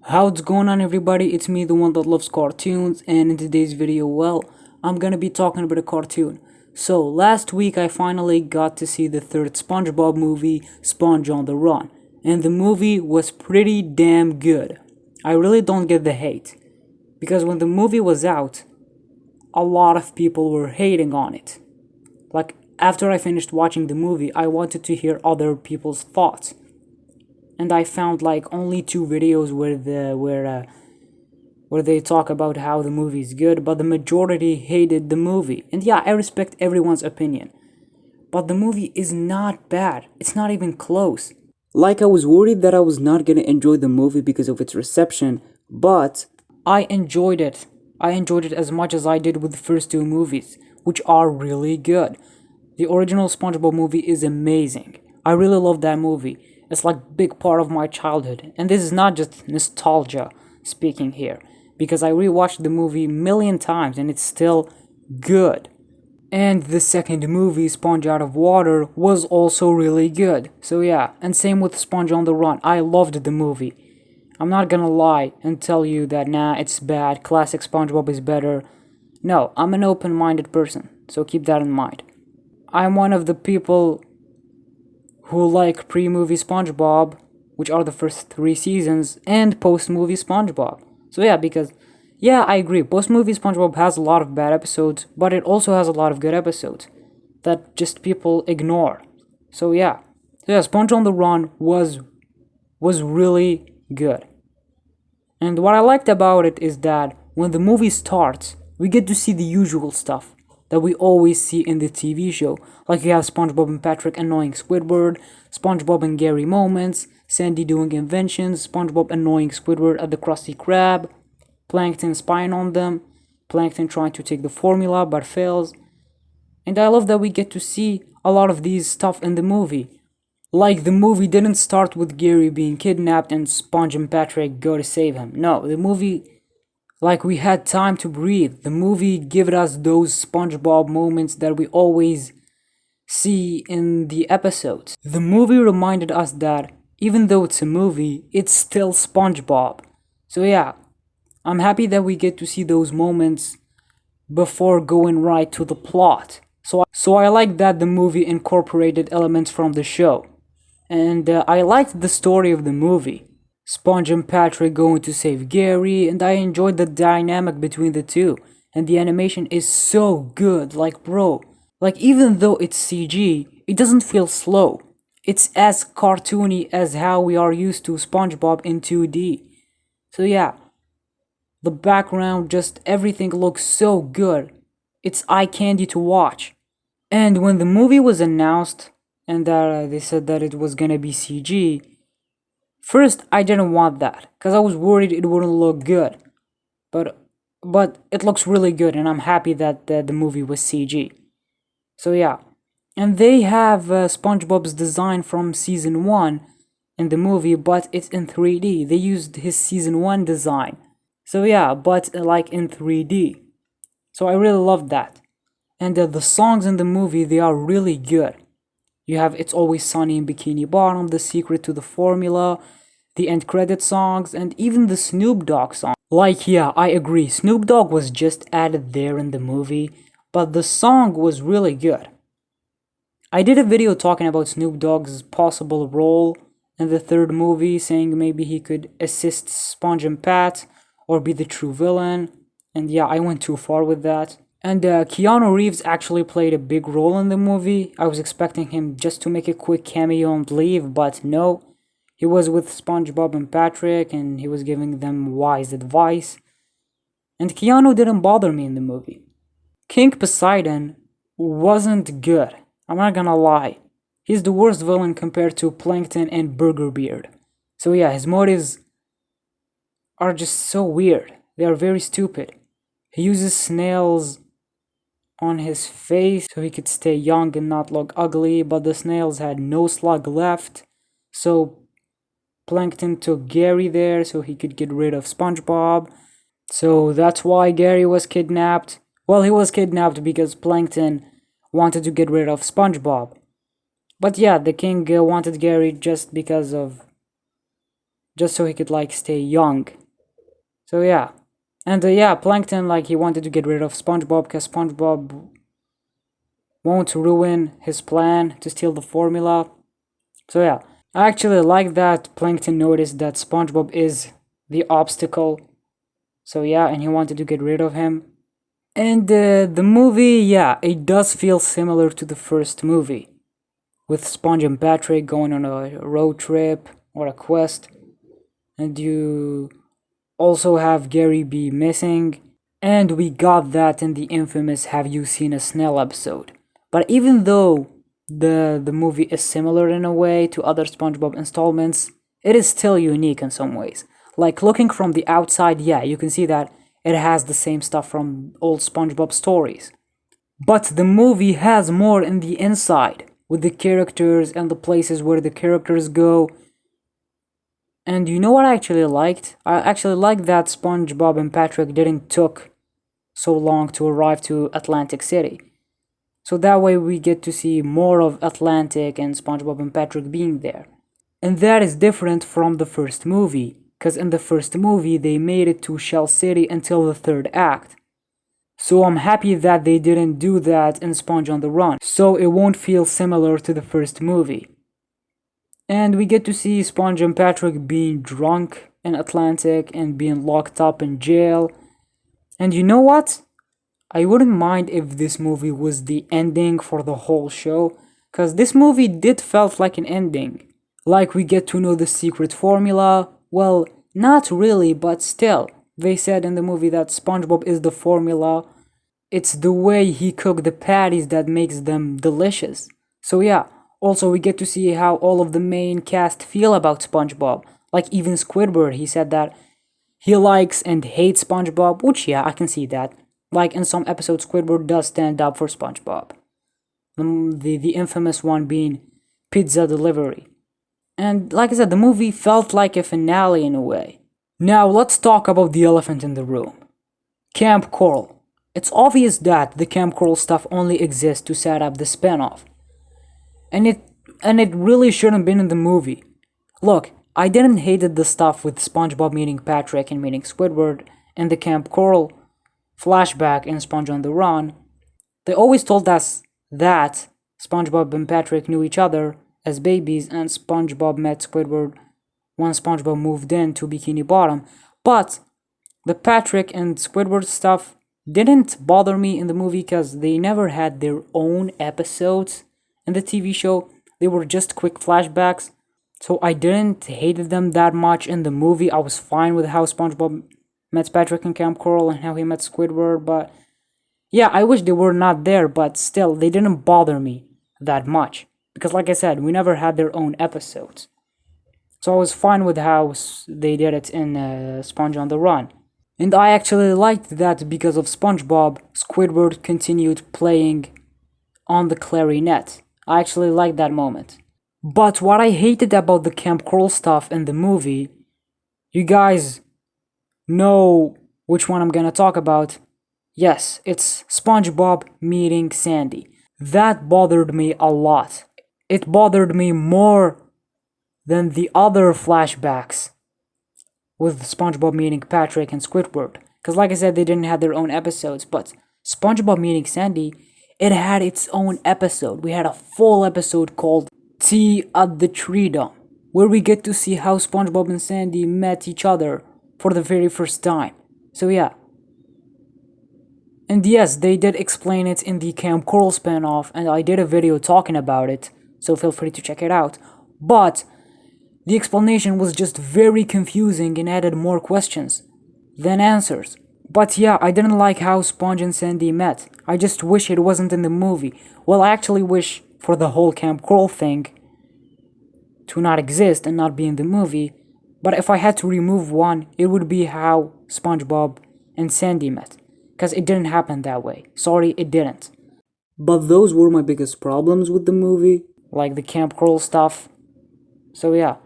How's going on, everybody? It's me, the one that loves cartoons, and in today's video, well, I'm gonna be talking about a cartoon. So, last week I finally got to see the third SpongeBob movie, Sponge on the Run, and the movie was pretty damn good. I really don't get the hate, because when the movie was out, a lot of people were hating on it. Like, after I finished watching the movie, I wanted to hear other people's thoughts. And I found like only two videos where they talk about how the movie is good, but the majority hated the movie. And yeah, I respect everyone's opinion, but the movie is not bad. It's not even close. Like, I was worried that I was not gonna enjoy the movie because of its reception, but I enjoyed it. I enjoyed it as much as I did with the first two movies, which are really good. The original SpongeBob movie is amazing. I really love that movie. It's like a big part of my childhood. And this is not just nostalgia speaking here, because I rewatched the movie a million times and it's still good. And the second movie, Sponge Out of Water, was also really good. So yeah, and same with Sponge on the Run. I loved the movie. I'm not gonna lie and tell you that nah, it's bad, classic SpongeBob is better. No, I'm an open-minded person, so keep that in mind. I'm one of the people who like pre-movie SpongeBob, which are the first 3 seasons, and post-movie SpongeBob. So yeah, because, yeah, I agree, post-movie SpongeBob has a lot of bad episodes, but it also has a lot of good episodes that just people ignore. So yeah, Sponge on the Run was really good. And what I liked about it is that when the movie starts, we get to see the usual stuff that we always see in the TV show. Like, you have SpongeBob and Patrick annoying Squidward, SpongeBob and Gary moments, Sandy doing inventions, SpongeBob annoying Squidward at the Krusty Krab, Plankton spying on them, Plankton trying to take the formula but fails. And I love that we get to see a lot of these stuff in the movie. Like, the movie didn't start with Gary being kidnapped and Sponge and Patrick go to save him. No, the movie, like, we had time to breathe. The movie gave us those SpongeBob moments that we always see in the episodes. The movie reminded us that even though it's a movie, it's still SpongeBob. So yeah, I'm happy that we get to see those moments before going right to the plot. So I like that the movie incorporated elements from the show. And I liked the story of the movie. Sponge and Patrick going to save Gary, and I enjoyed the dynamic between the two. And the animation is so good, like, bro. Like, even though it's CG, it doesn't feel slow. It's as cartoony as how we are used to SpongeBob in 2D. So yeah, the background, just everything looks so good. It's eye candy to watch. And when the movie was announced, and they said that it was gonna be CG, first I didn't want that, because I was worried it wouldn't look good. But it looks really good, and I'm happy that the movie was CG. So yeah, and they have SpongeBob's design from season 1 in the movie, but it's in 3D. They used his season 1 design. So yeah, but like in 3D. So I really loved that. And the songs in the movie, they are really good. You have It's Always Sunny in Bikini Bottom, The Secret to the Formula, the end credit songs, and even the Snoop Dogg song. Like, yeah, I agree, Snoop Dogg was just added there in the movie, but the song was really good. I did a video talking about Snoop Dogg's possible role in the third movie, saying maybe he could assist Sponge and Pat, or be the true villain, and yeah, I went too far with that. And Keanu Reeves actually played a big role in the movie. I was expecting him just to make a quick cameo and leave, but no. He was with SpongeBob and Patrick, and he was giving them wise advice. And Keanu didn't bother me in the movie. King Poseidon wasn't good, I'm not gonna lie. He's the worst villain compared to Plankton and Burger Beard. So yeah, his motives are just so weird. They are very stupid. He uses snails on his face so he could stay young and not look ugly, but the snails had no slug left, so Plankton took Gary there so he could get rid of SpongeBob. So that's why Gary was kidnapped. Well, he was kidnapped because Plankton wanted to get rid of SpongeBob. But yeah, the king wanted Gary just because just so he could like stay young. So yeah. And yeah, Plankton, like, he wanted to get rid of SpongeBob because SpongeBob won't ruin his plan to steal the formula. So yeah, I actually like that Plankton noticed that SpongeBob is the obstacle. So yeah, and he wanted to get rid of him. And the movie, yeah, it does feel similar to the first movie, with Sponge and Patrick going on a road trip or a quest. And you also have Gary B missing. And we got that in the infamous Have You Seen a Snail episode. But even though the movie is similar in a way to other SpongeBob installments, it is still unique in some ways. Like, looking from the outside, yeah, you can see that it has the same stuff from old SpongeBob stories. But the movie has more in the inside, with the characters and the places where the characters go. And you know what I actually liked? I actually liked that SpongeBob and Patrick didn't took so long to arrive to Atlantic City. So that way we get to see more of Atlantic and SpongeBob and Patrick being there. And that is different from the first movie, because in the first movie they made it to Shell City until the third act. So I'm happy that they didn't do that in Sponge on the Run, so it won't feel similar to the first movie. And we get to see Sponge and Patrick being drunk in Atlantic and being locked up in jail. And you know what? I wouldn't mind if this movie was the ending for the whole show, because this movie did felt like an ending. Like, we get to know the secret formula. Well, not really, but still. They said in the movie that SpongeBob is the formula. It's the way he cooked the patties that makes them delicious. So yeah, also we get to see how all of the main cast feel about SpongeBob. Like, even Squidward, he said that he likes and hates SpongeBob, which yeah, I can see that. Like, in some episodes, Squidward does stand up for SpongeBob. The infamous one being pizza delivery. And like I said, the movie felt like a finale in a way. Now let's talk about the elephant in the room. Camp Coral. It's obvious that the Camp Coral stuff only exists to set up the spin-off. And it really shouldn't have been in the movie. Look, I didn't hate the stuff with SpongeBob meeting Patrick and meeting Squidward and the Camp Coral flashback in Sponge on the Run. They always told us that SpongeBob and Patrick knew each other as babies and SpongeBob met Squidward when SpongeBob moved in to Bikini Bottom. But the Patrick and Squidward stuff didn't bother me in the movie because they never had their own episodes in the TV show. They were just quick flashbacks. So I didn't hate them that much in the movie. I was fine with how SpongeBob met Patrick in Camp Coral and how he met Squidward, but yeah, I wish they were not there, but still, they didn't bother me that much. Because like I said, we never had their own episodes. So I was fine with how they did it in Sponge on the Run. And I actually liked that because of SpongeBob, Squidward continued playing on the clarinet. I actually liked that moment. But what I hated about the Camp Coral stuff in the movie, you guys know which one I'm gonna talk about. Yes, it's SpongeBob meeting Sandy. That bothered me a lot. It bothered me more than the other flashbacks with SpongeBob meeting Patrick and Squidward. Because like I said, they didn't have their own episodes, but SpongeBob meeting Sandy, it had its own episode. We had a full episode called Tea at the Treedom, where we get to see how SpongeBob and Sandy met each other for the very first time. So yeah. And yes, they did explain it in the Camp Coral spin-off, and I did a video talking about it, so feel free to check it out. But the explanation was just very confusing and added more questions than answers. But yeah, I didn't like how Sponge and Sandy met. I just wish it wasn't in the movie. Well, I actually wish for the whole Camp Coral thing to not exist and not be in the movie. But if I had to remove one, it would be how SpongeBob and Sandy met. Because it didn't happen that way. Sorry, it didn't. But those were my biggest problems with the movie. Like the Camp Coral stuff. So yeah.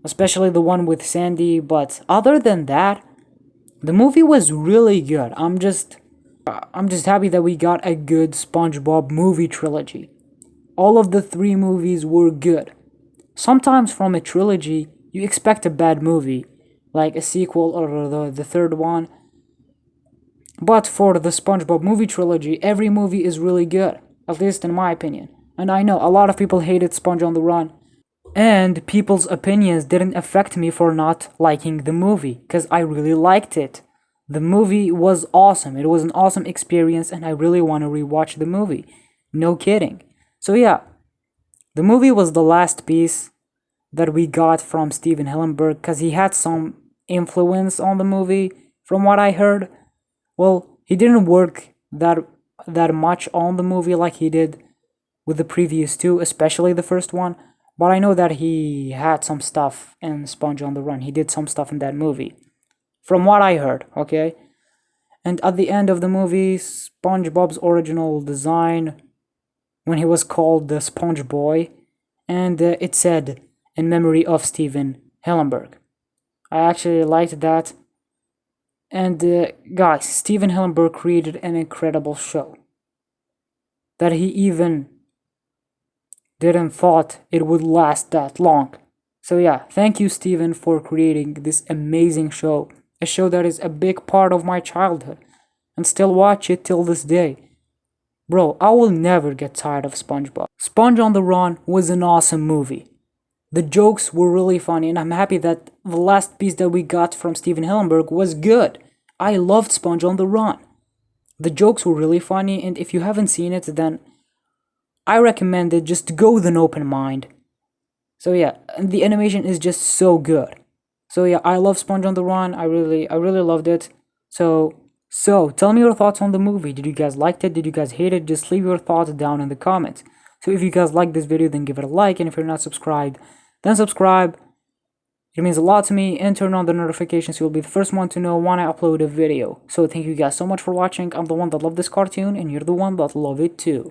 Especially the one with Sandy. But other than that, the movie was really good. I'm just happy that we got a good SpongeBob movie trilogy. All of the 3 movies were good. Sometimes from a trilogy, you expect a bad movie, like a sequel or the third one. But for the SpongeBob movie trilogy, every movie is really good, at least in my opinion. And I know a lot of people hated Sponge on the Run, and people's opinions didn't affect me for not liking the movie, because I really liked it. The movie was awesome. It was an awesome experience, and I really want to rewatch the movie. No kidding. So yeah, the movie was the last piece that we got from Steven Hillenburg, because he had some influence on the movie, from what I heard. Well, he didn't work that much on the movie like he did with the previous two, especially the first one. But I know that he had some stuff in Sponge on the Run. He did some stuff in that movie, from what I heard, okay? And at the end of the movie, SpongeBob's original design, when he was called the Sponge Boy, and it said, in memory of Steven Hillenburg. I actually liked that. And guys, Steven Hillenburg created an incredible show that he even didn't thought it would last that long. So yeah, thank you, Steven, for creating this amazing show, a show that is a big part of my childhood, and still watch it till this day. Bro, I will never get tired of SpongeBob. Sponge on the Run was an awesome movie. The jokes were really funny, and I'm happy that the last piece that we got from Steven Hillenburg was good. I loved Sponge on the Run. The jokes were really funny, and if you haven't seen it, then I recommend it. Just go with an open mind. So yeah, and the animation is just so good. So yeah, I love Sponge on the Run. I really loved it. So tell me your thoughts on the movie. Did you guys like it? Did you guys hate it? Just leave your thoughts down in the comments. So if you guys like this video, then give it a like, and if you're not subscribed, then subscribe. It means a lot to me, and turn on the notifications so you'll be the first one to know when I upload a video. So thank you guys so much for watching. I'm the one that loved this cartoon, and you're the one that love it too.